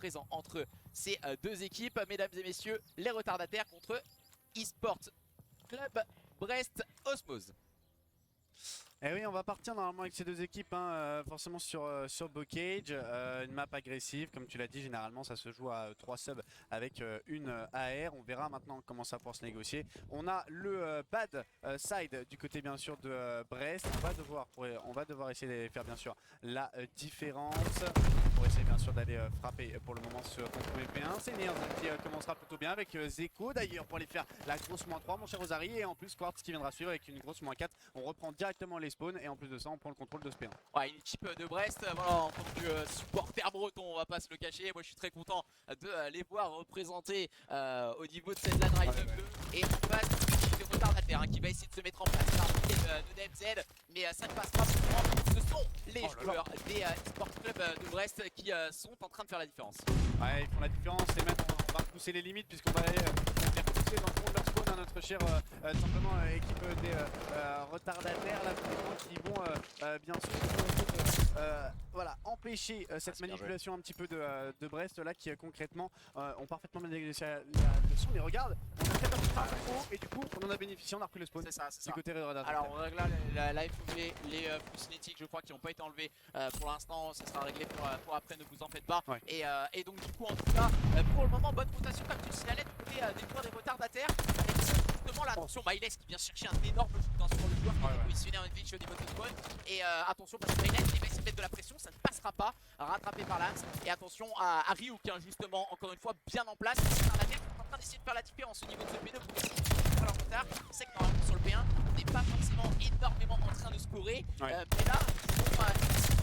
présent entre ces deux équipes. Mesdames et messieurs, les retardataires contre eSport Club Brest Osmose. Et oui, on va partir normalement avec ces deux équipes, hein, forcément sur Bocage, une map agressive, comme tu l'as dit, généralement ça se joue à 3 subs avec une AR, on verra maintenant comment ça pourra se négocier. On a le bad side du côté bien sûr de Brest, on va devoir essayer de faire bien sûr la différence, pour essayer bien sûr d'aller frapper pour le moment sur contre P1. C'est Nears qui commencera plutôt bien avec Zeko d'ailleurs pour aller faire la grosse -3 mon cher Rosari, et en plus Quartz qui viendra suivre avec une grosse -4, on reprend directement les spawns et en plus de ça on prend le contrôle de ce P1. Ouais, une équipe de Brest, voilà, en tant que supporter breton, on va pas se le cacher. Moi je suis très content de les voir représenter au niveau de cette LAN Drive bleue. Et on passe de retardataire qui va essayer de se mettre en place par de DMZ, mais ça ne passera pas. Ce sont les joueurs des eSport Club de Brest qui sont en train de faire la différence. Ouais, ils font la différence et même on va pousser les limites puisqu'on va aller faire pousser dans le fond de leur spawn à notre chère simplement équipe des retardataires là qui vont bien sûr voilà, empêcher cette manipulation un petit peu de Brest là qui concrètement ont parfaitement bien négocié la leçon. Mais regarde, on a fait un petit peu plus haut et du coup on en a bénéficié, on a repris le spawn. C'est ça, c'est ça. Du côté retardataire. Alors on règle là la FOV, les flux cinétiques je crois qui n'ont pas été enlevés pour l'instant, ça sera réglé pour après, ne vous en faites pas. Ouais. Et donc du coup en tout cas pour le moment bonne rotation comme tu le signalais du côté des joueurs des retardataires avec justement là attention Myles qui vient chercher un énorme shoot sur le joueur qui est positionné en edge au niveau de spawn. Et attention parce que Myles il va essayer de mettre de la pression, ça ne passera pas, rattrapé par Lance. Et attention à Ryuk justement encore une fois bien en place, retardataire qui est en train d'essayer de faire la différence au niveau de ce P2 pour essayer de faire leur retard. On sait que normalement sur le P1 on n'est pas forcément énormément en train de scorer, mais là ils vont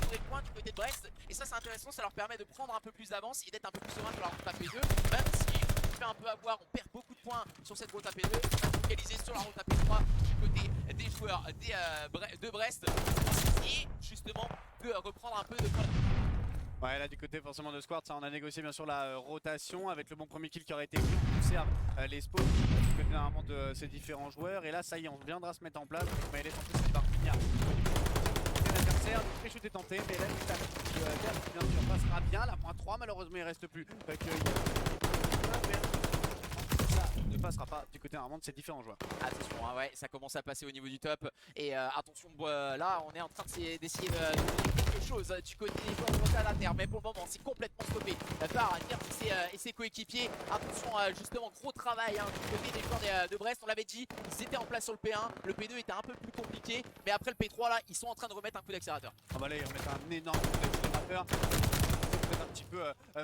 scorer point du côté de Brest et ça c'est intéressant, ça leur permet de prendre un peu plus d'avance et d'être un peu plus serein sur la route à P2, même si on fait un peu avoir, on perd beaucoup de points sur cette route à P2, on va focaliser sur la route à P3 du côté des joueurs de Brest pour essayer justement de reprendre un peu de points. Ouais, là du côté forcément de Squart, ça on a négocié bien sûr la rotation avec le bon premier kill qui aurait été pris. On observe les spawns du côté normalement de ces différents joueurs. Et là ça y est, on viendra se mettre en place. Mais elle est tentée, c'est parti. L'adversaire, le free shoot est tenté, mais là bien sûr passera bien. La -3 malheureusement il reste plus ne passera pas du côté normalement de ces différents joueurs. Attention, hein, ouais, ça commence à passer au niveau du top. Et attention, là on est en train d'essayer de faire quelque chose du côté des joueurs de retardataires. Mais pour le moment, c'est complètement stoppé par Nears et ses coéquipiers. Attention, justement, gros travail du côté des joueurs de Brest. On l'avait dit, ils étaient en place sur le P1. Le P2 était un peu plus compliqué. Mais après le P3, là, ils sont en train de remettre un coup d'accélérateur. On va aller remettre un énorme coup d'accélérateur. Un petit peu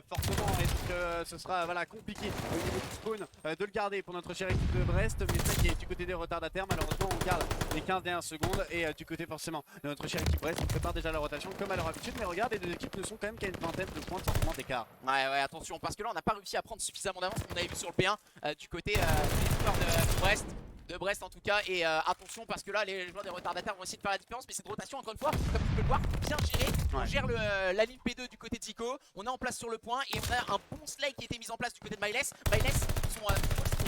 fortement et donc ce sera voilà, compliqué au niveau du spawn de le garder pour notre chère équipe de Brest, mais ça qui est du côté des retardataires, malheureusement on garde les 15 dernières secondes et du côté forcément de notre chère équipe Brest, on prépare déjà la rotation comme à leur habitude, mais regarde les deux équipes ne sont quand même qu'à une vingtaine de points de simplement d'écart. Ouais, attention parce que là on n'a pas réussi à prendre suffisamment d'avance qu'on avait vu sur le P1 du côté des joueurs de Brest. De Brest en tout cas, et attention parce que là les joueurs des retardataires vont essayer de faire la différence, mais cette rotation encore une fois comme tu peux le voir bien gérée. On gère la ligne P2 du côté de Zico, on est en place sur le point et on a un bon slay qui a été mis en place du côté de Myles. Myles sont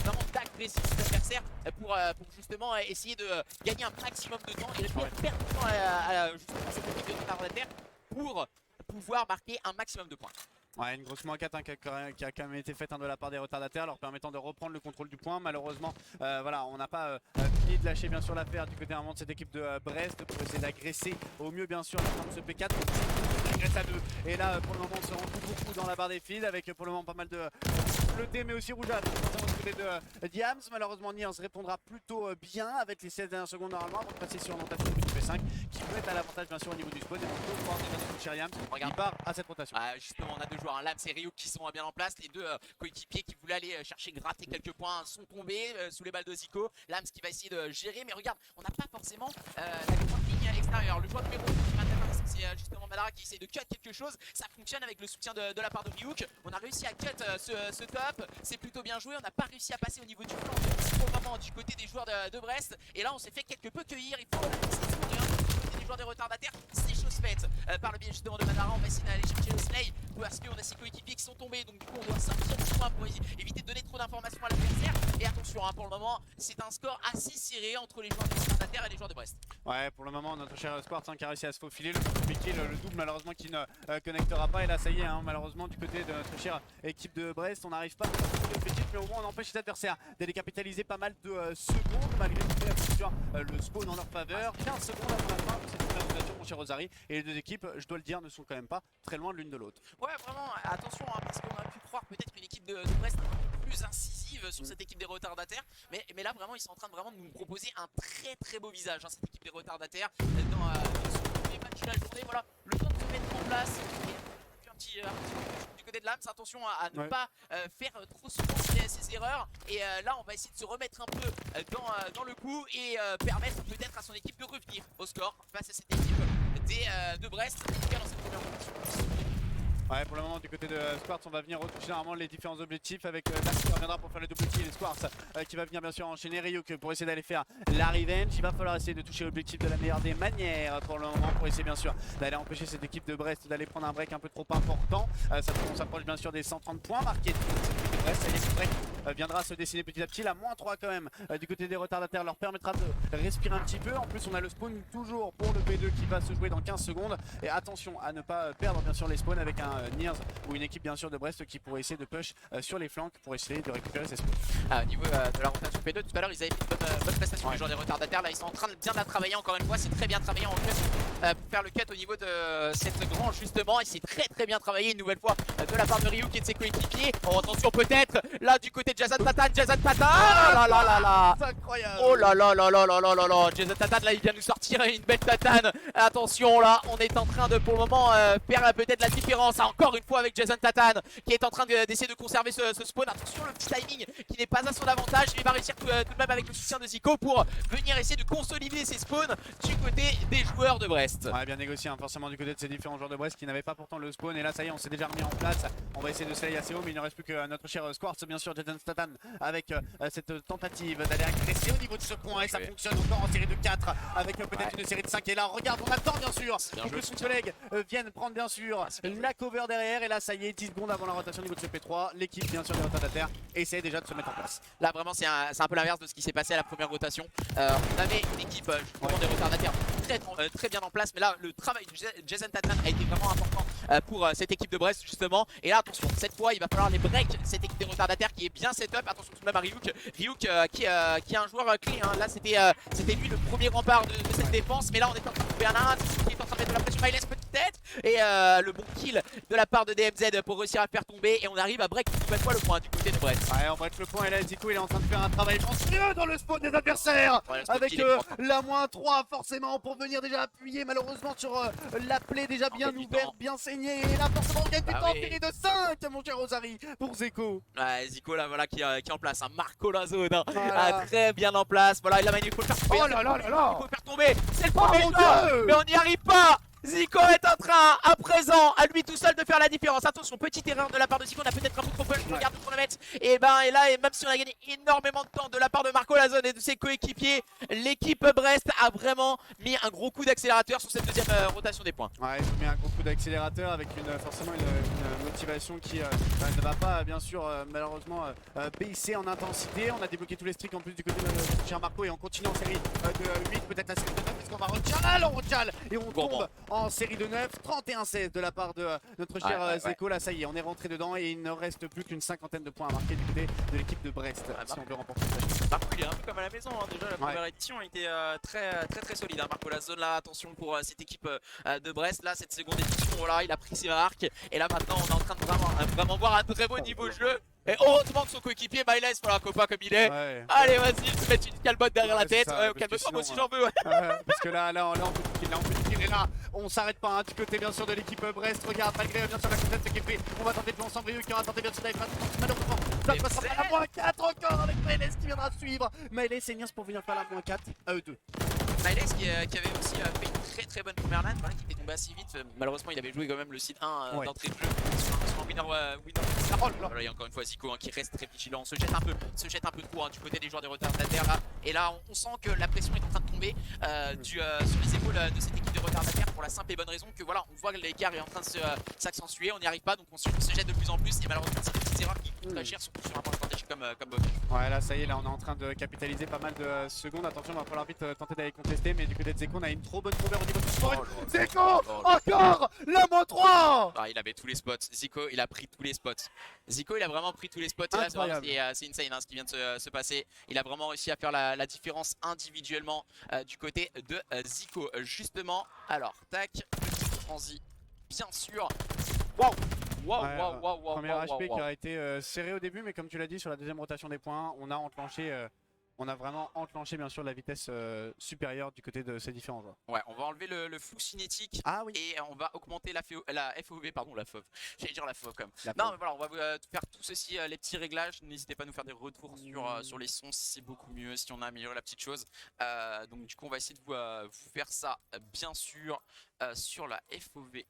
vraiment d'agressifs l'adversaire pour justement essayer de gagner un maximum de temps et de perdre du temps à justement cette équipe de retardataires pour pouvoir marquer un maximum de points. Ouais, une grosse -4 qui a quand même été faite de la part des retardataires, leur permettant de reprendre le contrôle du point. Malheureusement, voilà, on n'a pas fini de lâcher bien sûr l'affaire du côté vraiment de cette équipe de Brest pour essayer d'agresser au mieux bien sûr la fin de ce P4. On agresse à 2. Et là, pour le moment, on se rend beaucoup dans la barre des feeds avec pour le moment pas mal de bleuté mais aussi rougeâtre du côté de Diams. Malheureusement, Nears répondra plutôt bien avec les 16 dernières secondes normalement avant de passer sur l'orientation du P5 qui peut être à l'avantage bien sûr au niveau du spawn. Et donc, on va voir déjà chez Diams qui part à cette rotation. Justement, on a deux joueurs, Lams et Ryuk qui sont bien en place. Les deux coéquipiers qui voulaient aller chercher gratter quelques points sont tombés sous les balles de Zico. Lams qui va essayer de gérer, mais regarde, on n'a pas forcément la grande ligne à l'extérieur. Le joueur numéro 1 qui m'intéresse, c'est justement Madara qui essaie de cut quelque chose. Ça fonctionne avec le soutien de la part de Ryuk. On a réussi à cut ce top, c'est plutôt bien joué. On n'a pas réussi à passer au niveau du flanc pour le moment du côté des joueurs de Brest. Et là, on s'est fait quelque peu cueillir. Il faut des joueurs des retardataires, c'est chose faite par le biais justement de Madara. On va essayer d'aller chercher le slay parce qu'on a ses coéquipiers qui sont tombés, donc du coup on doit sortir points pour éviter de donner trop d'informations à l'adversaire. Et attention, hein, pour le moment, c'est un score assez serré entre les joueurs de retardataire et les joueurs de Brest. Ouais, pour le moment, notre cher Squart qui a réussi à se faufiler, le compliqué, le double malheureusement qui ne connectera pas. Et là, ça y est, hein, malheureusement, du côté de notre chère équipe de Brest, on n'arrive pas à faire l'objectif, mais au moins on empêche les adversaires d'aller capitaliser pas mal de secondes, malgré le spawn en leur faveur. 15 secondes avant la fin de cette première rotation, mon cher Rosary. Et les deux équipes, je dois le dire, ne sont quand même pas très loin l'une de l'autre. Ouais, vraiment, attention, hein, parce qu'on aurait pu croire peut-être qu'une équipe de Brest un peu plus incisive sur cette équipe des retardataires. Mais là, vraiment, ils sont en train de vraiment nous proposer un très beau visage, hein, cette équipe des retardataires. Dans ce premier match de la journée, voilà, le temps de se mettre en place. Et un petit du côté de l'âme, attention à ne pas faire trop souvent ces erreurs. Et là, on va essayer de se remettre un peu dans le coup et permettre peut-être à son équipe de revenir au score face à cette équipe de Brest qui est dans cette première rotation. Ouais, pour le moment, du côté de Squarts, on va venir retoucher normalement les différents objectifs avec Lars qui reviendra pour faire le double kill et Squarts qui va venir bien sûr enchaîner Ryuk pour essayer d'aller faire la revenge. Il va falloir essayer de toucher l'objectif de la meilleure des manières pour le moment pour essayer bien sûr d'aller empêcher cette équipe de Brest d'aller prendre un break un peu trop important. On s'approche bien sûr des 130 points marqués de cette équipe de Brest. Ça y est, ce break viendra se dessiner petit à petit. La -3 quand même du côté des retardataires leur permettra de respirer un petit peu. En plus, on a le spawn toujours pour le P2 qui va se jouer dans 15 secondes. Et attention à ne pas perdre bien sûr les spawns avec un Niers ou une équipe bien sûr de Brest qui pourrait essayer de push sur les flancs pour essayer de récupérer ses spawns. Au niveau de la rotation P2, tout à l'heure ils avaient fait une bonne prestation les joueurs des retardataires. Là ils sont en train de bien la travailler encore une fois, c'est très bien travaillé en cut pour faire le cut au niveau de cette grange justement. Et c'est très bien travaillé une nouvelle fois de la part de Ryuk et de ses coéquipiers. Oh, attention peut-être là du côté de Jason Tatan, oh là c'est incroyable. Oh là là, Jason Tatan là il vient nous sortir une belle tatane. Attention là, on est en train de pour le moment faire peut-être la différence encore une fois avec Jason Tatan qui est en train d'essayer de conserver ce spawn. Attention le petit timing qui n'est pas à son avantage. Il va réussir tout de même avec le soutien de Zico pour venir essayer de consolider ses spawns du côté des joueurs de Brest. Ouais, bien négocié hein, forcément du côté de ces différents joueurs de Brest qui n'avaient pas pourtant le spawn. Et là ça y est, on s'est déjà remis en place. On va essayer de slay assez haut, mais il ne reste plus que notre cher Squarts bien sûr, Jason Tatan avec cette tentative d'aller agresser au niveau de ce point. Et ça fonctionne encore en série de 4 avec peut-être une série de 5. Et là regarde, on attend bien sûr pour que son collègue vienne prendre bien sûr la cover derrière. Et là ça y est, 10 secondes avant la rotation au niveau de ce P3, l'équipe bien sûr des retardataires essaie déjà de se mettre en place. Là vraiment c'est un peu l'inverse de ce qui s'est passé à la première rotation. On avait une équipe des retardataires très bien en place, mais là le travail de Jason Tatan a été vraiment important pour cette équipe de Brest justement. Et là attention, cette fois il va falloir les break cette équipe des retardataires qui est bien setup. Attention tout de même à Ryuk qui est un joueur clé hein. Là c'était lui le premier rempart de cette défense, mais là on est en train de trouver un qui est en train de mettre de la pression. Myles petite tête et le bon kill de la part de DMZ pour réussir à faire tomber. Et on arrive à break une nouvelle fois le point du côté de Brest. Ouais, on break le point et là Zico il est en train de faire un travail monstrueux dans le spawn des adversaires avec la -3 forcément pour venir déjà appuyer malheureusement sur la plaie déjà bien ouverte, bien saignée. Et là forcément on gagne du temps, série de 5 mon cher Rosary pour Zico. Ouais, Zico là voilà qui est en place, hein. Marco la zone très bien en place. Voilà, il il faut le faire tomber. Oh là là là là. Il faut le faire tomber. C'est le premier joueur, mais on n'y arrive pas. Zico est en train, à présent, à lui tout seul de faire la différence. Attention, petite erreur de la part de Zico, on a peut-être un peu trop peur, je regarde le chronomètre. Et là, et même si on a gagné énormément de temps de la part de Marco Lazone et de ses coéquipiers, l'équipe Brest a vraiment mis un gros coup d'accélérateur sur cette deuxième rotation des points. Ouais, ils ont mis un gros coup d'accélérateur avec forcément une motivation qui ne va pas, bien sûr, malheureusement, baisser en intensité. On a débloqué tous les streaks en plus du côté de cher Marco et on continue en série de 8, peut-être la série de 9, parce qu'on va rechal et on tombe en série de 9, 31-16 de la part de notre cher Zeko. Là ça y est, on est rentré dedans et il ne reste plus qu'une cinquantaine de points à marquer du côté de l'équipe de Brest si on veut remporter ça. Marco il est un peu comme à la maison hein. Déjà la première édition était très solide hein. Marco la zone là, attention pour cette équipe de Brest. Là cette seconde édition, voilà, il a pris ses marques. Et là maintenant on est en train de vraiment voir un très beau niveau de jeu. Et heureusement que son coéquipier Myles, voilà, copain comme il est. Allez vas-y, se mettre une calbotte derrière la tête. Calme-toi, moi aussi j'en veux. Parce que là on peut tirer, et là on s'arrête pas hein, du côté bien sûr de l'équipe Brest. Regarde, malgré bien sûr la conteste qui est fait, on va tenter de jouer ensemble. Ryuk qui aura tenté bien sûr d'aller malheureusement ça passera pas la -4 encore avec Myles qui viendra suivre. Myles et Niers pour venir faire la -4 à eux deux. Myles qui avait aussi fait une très bonne première lane, voilà, qui était tombé assez vite. Malheureusement il avait joué quand même le site 1 d'entrée de jeu sur un winner voilà, il y a encore une fois Zico hein, qui reste très vigilant, se jette un peu trop hein, du côté des joueurs des retardataires là. Et là on sent que la pression est en train de tomber sur les épaules de cette équipe de retardataires pour la simple et bonne raison que voilà, on voit que l'écart est en train de s'accentuer, on n'y arrive pas, donc on se jette de plus en plus. Et malheureusement c'est des petites erreurs qui très cher, surtout sur un point de stratégie comme Bocage. Ouais, là ça y est, là on est en train de capitaliser pas mal de secondes. Attention, il va falloir vite tenter d'aller contester, mais du côté de Zeko, on a une trop bonne cover au niveau du spawn. Zeko, encore la moins 3. Ah, il avait tous les spots. Zico, il a pris tous les spots. Zico, il a vraiment pris tous les spots. Et là, c'est insane hein, ce qui vient de se passer. Il a vraiment réussi à faire la différence individuellement du côté de Zico. Justement, alors, tac, petit transi, bien sûr. Waouh! Waouh! Premier HP qui a été serré au début, mais comme tu l'as dit, sur la deuxième rotation des points, on a enclenché. On a vraiment enclenché bien sûr la vitesse supérieure du côté de ces différents joueurs. Ouais, on va enlever le flou cinétique et on va augmenter la FOV, pardon, la FOV. J'allais dire la FOV comme. Non, mais voilà, on va faire tout ceci, les petits réglages. N'hésitez pas à nous faire des retours sur les sons si c'est beaucoup mieux, si on a amélioré la petite chose. Donc, du coup, on va essayer de vous faire ça, bien sûr, sur la FOV